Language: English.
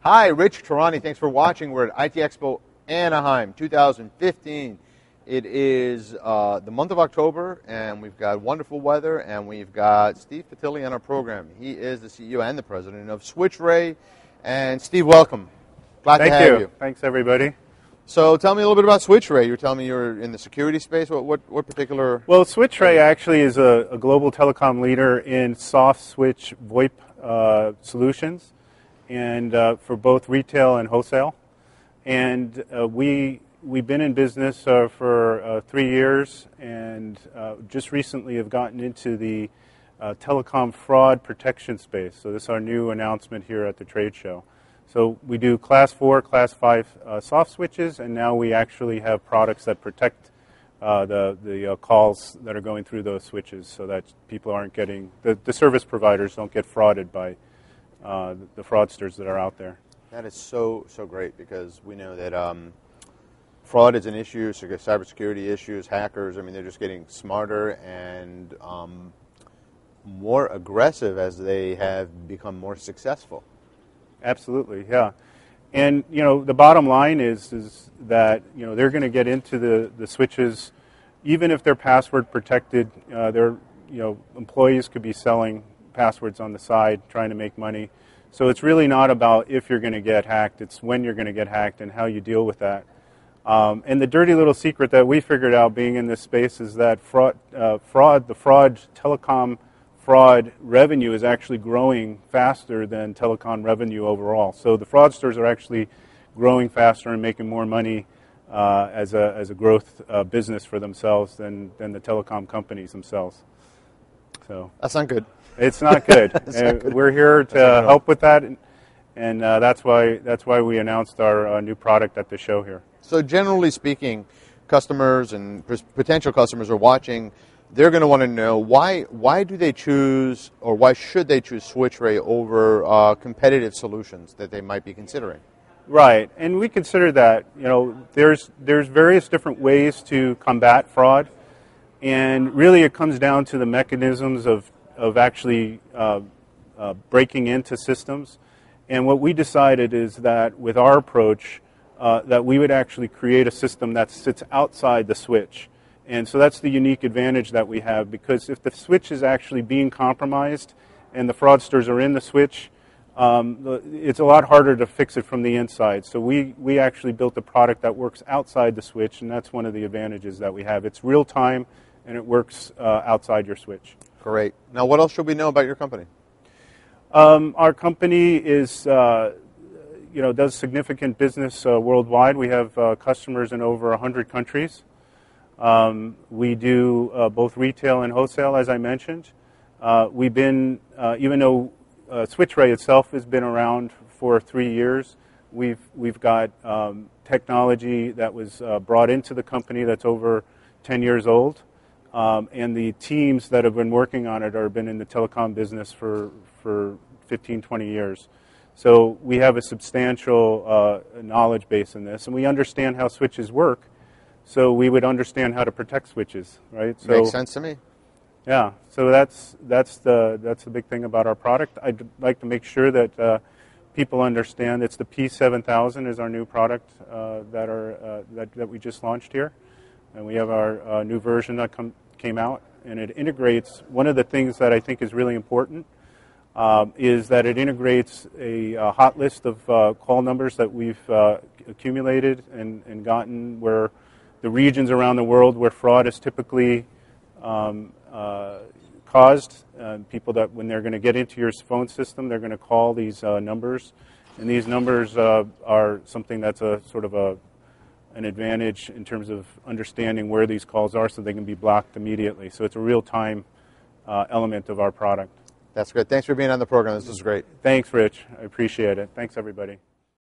Hi, Rich Tarani. Thanks for watching. We're at ITEXPO Anaheim 2015. It is the month of October, and we've got wonderful weather, and we've got Steve Patilli on our program. He is the CEO and the president of SwitchRay. And Steve, welcome. Glad to have you. Thanks, everybody. So tell me a little bit about SwitchRay. You're telling me you're in the security space. What particular? Well, SwitchRay actually is a global telecom leader in soft switch VoIP solutions, and for both retail and wholesale. And we've been in business for 3 years, and just recently have gotten into the telecom fraud protection space. So this is our new announcement here at the trade show. So we do Class 4, Class 5 soft switches, and now we actually have products that protect the calls that are going through those switches, so that people aren't getting the service providers don't get frauded by the fraudsters that are out there. That is so great, because we know that fraud is an issue, cybersecurity issues, hackers. I mean, they're just getting smarter and more aggressive as they have become more successful. Absolutely, yeah. And the bottom line is that they're going to get into the switches, even if they're password protected. Their employees could be selling passwords on the side, trying to make money. So it's really not about if you're going to get hacked; it's when you're going to get hacked and how you deal with that. And the dirty little secret that we figured out, being in this space, is that telecom fraud revenue is actually growing faster than telecom revenue overall. So the fraudsters are actually growing faster and making more money as a growth business for themselves than the telecom companies themselves. So that's not good. It's not good. We're here to help with that, and that's why we announced our new product at the show here. So generally speaking, customers and potential customers are watching. They're going to want to know why do they choose, or why should they choose SwitchRay over competitive solutions that they might be considering? Right, and we consider that there's various different ways to combat fraud, and really it comes down to the mechanisms of actually breaking into systems. And what we decided is that with our approach, that we would actually create a system that sits outside the switch. And so that's the unique advantage that we have, because if the switch is actually being compromised and the fraudsters are in the switch, it's a lot harder to fix it from the inside. So we actually built a product that works outside the switch, and that's one of the advantages that we have. It's real time, and it works outside your switch. Great. Now, what else should we know about your company? Our company is does significant business worldwide. We have customers in over 100 countries. We do both retail and wholesale, as I mentioned. We've been, even though SwitchRay itself has been around for 3 years, we've got technology that was brought into the company that's over 10 years old, and the teams that have been working on it have been in the telecom business for 15, 20 years. So we have a substantial knowledge base in this, and we understand how switches work. So we would understand how to protect switches, right? So, makes sense to me. Yeah. So that's the big thing about our product. I'd like to make sure that people understand it's the P7000 is our new product that we just launched here, and we have our new version that came out, and it integrates. One of the things that I think is really important is that it integrates a hot list of call numbers that we've accumulated and gotten, where the regions around the world where fraud is typically caused. People that when they're going to get into your phone system, they're going to call these numbers, and these numbers are something that's a sort of an advantage in terms of understanding where these calls are, so they can be blocked immediately. So it's a real-time element of our product. That's good. Thanks for being on the program. This was great. Thanks, Rich. I appreciate it. Thanks, everybody.